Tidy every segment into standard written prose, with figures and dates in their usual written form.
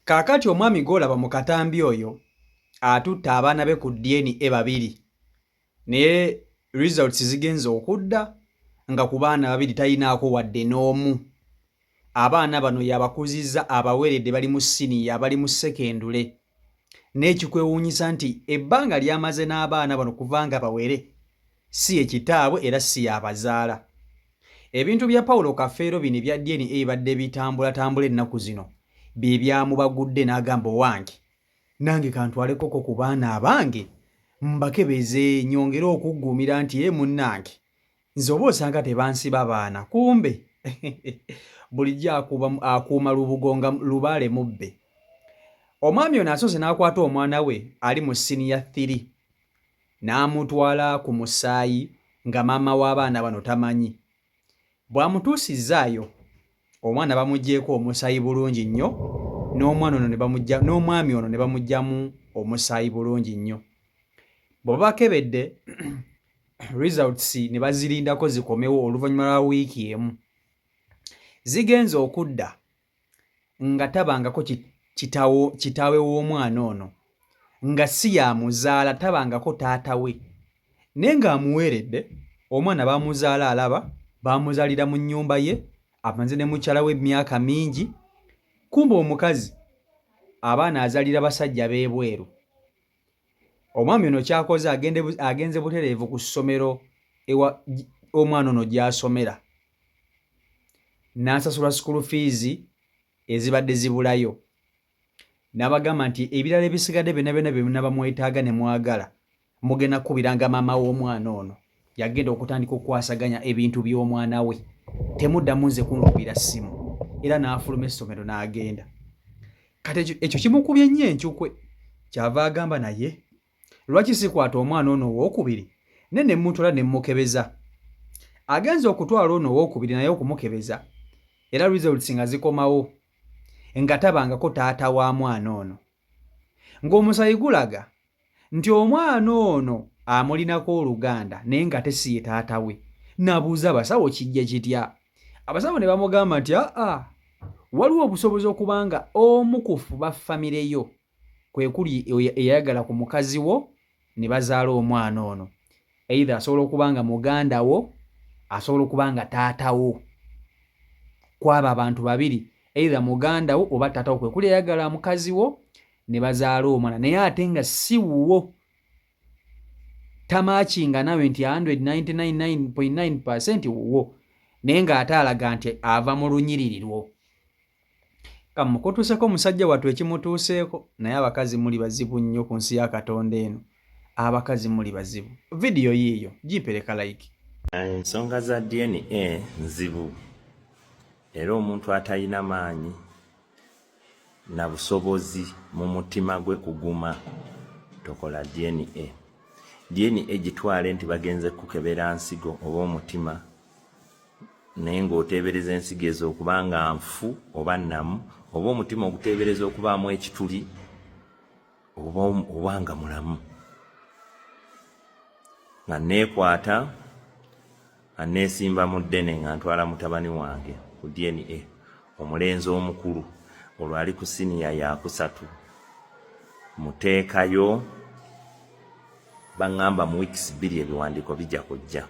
Kaakati omwami gw'olaba mu katambi oyo atutte abaana be ku DNA babiri naye results zigenze okudda nga ku baana babiri talinaako wadde n'omu. Abaana bano yabakuzizza abaweredde bali mu siniya bali mu sekendule. N'ekikwewuunyisa nti ebbanga lyamaze n'abaana bano kuvanga bawere si ekitaabwe era si yabazaala. Ebintu bya Paulo Kafeero bino bya DNA ebadde bitambulatambula ennaku zino bye byamubagudde n'agamba owange nange kantwalekoko ku baana abange mbakebeze nyongere okugguumira nti munnange nze oba osanga tebansiba baana kumbe bulijjo akuuma lubugonga lubaale mubbe. Omwami ono asoose n'akwata omwana we ali mu siniya 3 n'amutwala ku musaayi nga maama w'abaana bano tamanyi. Bw'amutuusizzaayo omwana bamuggyeeko omusaayi bulungi nnyo n'omwami ono ne bamuggyamu omusaayi bulungi nnyo. Bwe bakebedde results ne bazirindako zikomewo oluvannyuma lwa wiiki emu. Zigenze okudda nga tabangako kitaawe w'omwana ono nga si yamuzaala tabangako taata we naye ng'amuweeredde omwana bamuzaala alaba bamuzaalira mu nnyumba ye amaze ne mukyala we emyaka mingi kumbe omukazi abaana azaalira basajja b'ebweru. Omwami ono kyakoze agenze butereevu ku ssomero omwana ono gy'asomera n'asasula school fees ezibadde zibulayo n'abagamba nti ebirala ebisigadde byonna bye munabamwetaaga ne mwagala mugenda kubiranga maama w'omwana ono yagenda okutandika okukwasaganya ebintu by'omwana we temuddamu nze kunkubira ssimu era n'afuluma essomero n'agenda. Kati ekyo kimukubye nnyo enkyukwe kyava agamba naye lwaki sikwata omwana ono owookubiri ne mmutola ne mmukebeza. Agenza okutwala ono owookubiri naye okumukebeza era results nga zikomawo nga tabangako taata wa mwana ono ng'omusayi gulaga nti omwana ono amulinako oluganda naye nga tesiye taata we. N'abuuza abasawo kijja kitya. Abasawo ne bamugamba nti waliwo obusobozi okubanga omu ku baffamire yo kwe kuli eyayagala ku mukazi wo ne bazaala omwana ono either asobola okubanga muganda wo asobola okubanga taata wo kwaba abantu babiri either muganda wo oba taata wo kwe kuli eyayagala mukazi wo ne bazaala omwana naye ate nga si wuwo tamaakinga nawe nti 199.9% wuwo naye ng'ate alaga nti ava mu lunyiririrwo. Kamukutuuseko omusajja wattu ekimutuuseeko naye abakazi muli bazibu nnyo ku nsi ya Katonda eno. Abakazi muli bazibu. Vidiyo yiiyo gipereka like. Ensonga za DNA nzibu era omuntu atalina maanyi na busobozi mu mutima gwe kuguma tokola DNA. DNA gitwale nti bagenze kukebera nsigo oba omutima naye ng'oteebereza ensigo ezo okubanga nfu oba nnamu oba omutima oguteebereza okubaamu ekituli oba nga mulamu nga neekwata aneesimba mu ddene nga ntwala mutabani wange ku DNA omulenzi omukulu olwo ali ku siniya ya 3 muteekayo baŋŋamba mu weeks 2 ebiwandiiko bijja kujja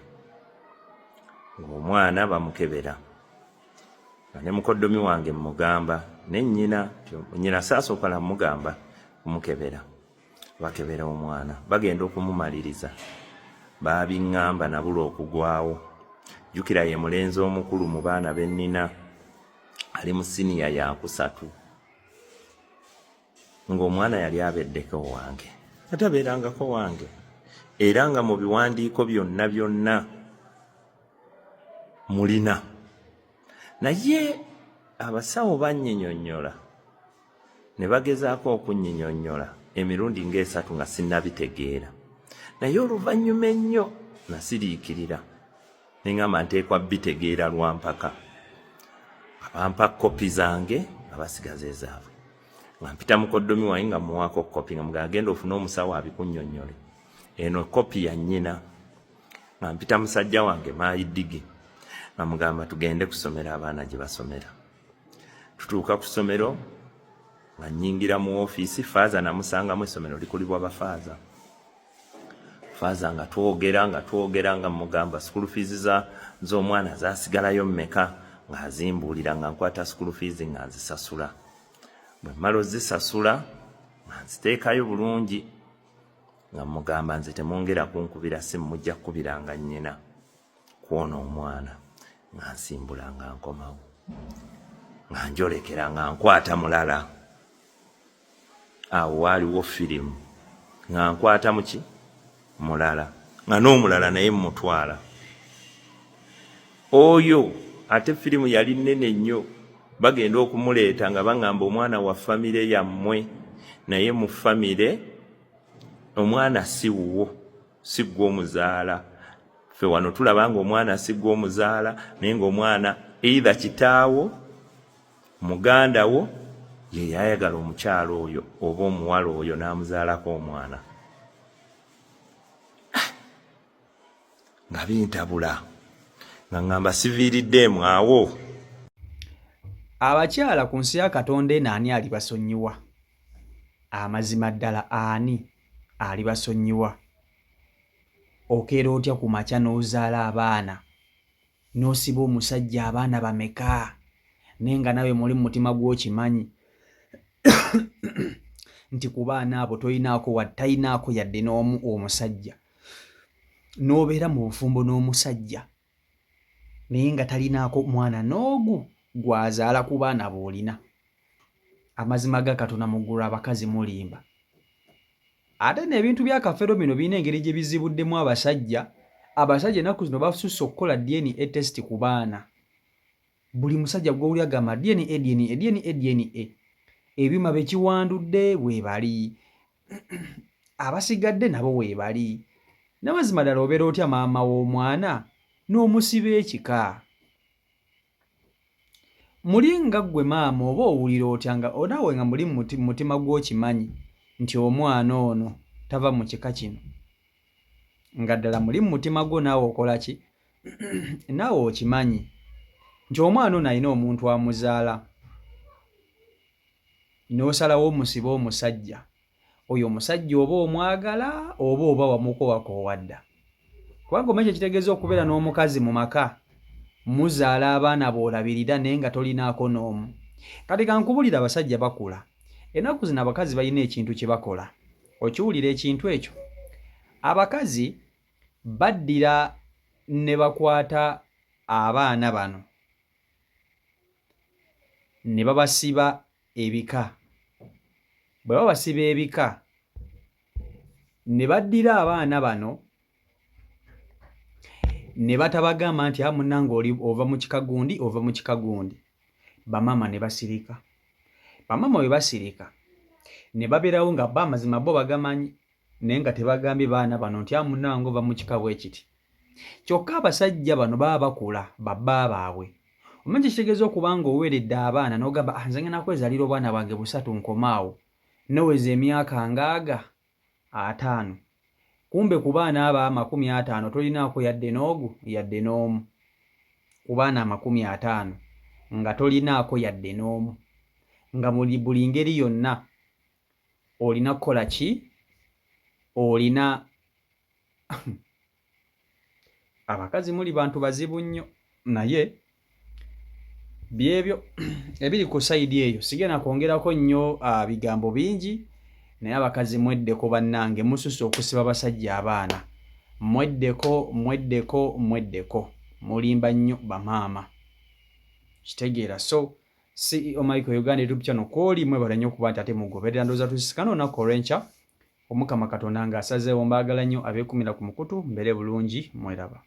ng'omwana bamukebera nga ne mukoddomi wange mugamba ne nnyina saasooka namugamba kumukebera bakebera omwana bagenda okumumaliriza baabiŋŋamba nabula okugwawo. Jjukira ye mulenzi omukulu mu baana bennina ali mu siniya ya 3 ng'omwana yali abeddeko wange atabeerangako wange era nga mu biwandiiko byonna mulina naye abasawo bannyinyonnyola ne bagezaako okunyinyonnyola emirundi nga3 nga sinnabitegeera naye oluvannyuma ennyo nasiriikirira neŋŋamba nteekwa bitegeera lwampaka abampa kopi zange abasigaza ezaabwe nga mpita mukoddomi wange nga muwaako kopi nga mugamba genda ofune omusawo abikunnyonnyole eno kopi ya nnyina nga mpita musajja wange maayiddigi nga mugamba tugende kusomera abaana gye basomera. Tutuuka ku ssomero nga nnyingira mu ofiisi. Faaza namusangamu essomero likulibwa bafaaza. Faaza nga twogera nga mugamba school fees z'omwana zaasigalayo mmeka, ng'azimbuulira nga nkwata school fees nga nzisasula. Bwe mmala ozisasula nga nziteekayo bulungi, nga mugamba nze temwongera kunkubira simu, mujja kukubiranga nnyina kwona omwana. Nga nsimbula nga nkomawo, nga njolekera nga nkwata mulala. Awo waaliwo firimu nga nkwata muki mulala, nga n'omulala naye mmutwala. Oyo ate firimu yali nnene nnyo, bagenda okumuleeta nga baŋŋamba omwana wa famire yammwe, naye mu famire omwana si wuwo, si gwe omuzaala. Ffe wano tulaba ng'omwana si gwe omuzaala, naye ng'omwana either kitaawo muganda wo ye yayagala omukyalo oyo oba omuwala oyo n'amuzaalako omwana. Nga bintabula nga ŋŋamba siviiriddeemu awo. Abakyala ku nsi ya Katonda eno ani alibasonyiwa? Amazima ddala ani alibasonyiwa? Okeera otya ku makya n'ozaala abaana, n'osiba omusajja abaana bameka, naye nga nawe muli mu mutima gw'okimanyi nti ku baana abo talinaako yadde n'omu omusajja. N'obeera mu bufumbo n'omusajja naye nga talinaako mwana n'ogu gwazaala ku baana b'olina. Amazima ga Katonda mu ggulu abakazi mulimba. Ate n'ebintu bya kafero bino birina engeri gye bizibuddemu abasajja. Abasajja ennaku zino basusse okukola DNA test ku baana. Buli musajja gw'oli agamba DNA. Ebyuma bye kiwandudde weebali, abasigadde nabo weebali. N'amazima ddala obeera otya maama w'omwana n'omusiba ekika? Muli nga ggwe maama oba owulira otya nga onaawe nga muli mu mutima gw'okimanyi nti omwana ono tava mu kika kino, nga ddala muli mu mutima gwo naawe okola ki? Naawe okimanyi nti omwana ono alina omuntu amuzaala, n'osalawo omusiba omusajja oyo. Omusajja oba omwagala oba wamukowakoowadda, kubanga omanyi kitegeeza okubeera n'omukazi mu maka muzaala abaana b'olabirira naye nga tolinaako n'omu. Kati kankubulira abasajja bakula. Ennaku zino abakazi balina ekintu kye bakola. Okiwulira ekintu ekyo? Abakazi baddira ne bakwata abaana bano ne babasiba ebika. Bwe babasiba ebika ne baddira abaana bano ne batabagamba nti munange ova mu kika gundi, ova mu kika gundi. Bamama ne basirika. Bamama bwe basirika ne babeerawo nga amazima bo bagamanyi naye nga tebagambye baana bano nti munange ova mu kika bwe kiti. Kyokka abasajja bano baba bakula babba baabwe. Omanyi kitegeeza okuba nga oweeredde abaana n'ogamba nze ngenda kwezaalira obwana bwange busatu nkomaawo, noweza emyaka ngaaga 5. Kumbe ku baana abo 50 tolinaako yadde n'ogu yadde n'omu. Ku baana 50 nga tolinaako yadde n'omu, nga buli ngeri yonna olina kukola ki? Olina abakazi muli bantu bazibu nnyo, naye byebyo ebiri ku sayidi eyo. Sigenda kwongerako nnyo bigambo bingi, naye abakazi mweddeko bannange, mususse okusiba abasajja abaana. Mweddeko. Mulimba nnyo bamaama. Kitegeera. So CEO Michael Uganda YouTube channel kwoli mwebala nnyo kuba nti ate mugoberera ndowooza tusisikana olunaku olw'enkya. Omukama Katonda ng'asazeewo mbaagala nnyo abeekumira ku mukutu, mbeere bulungi, mweraba.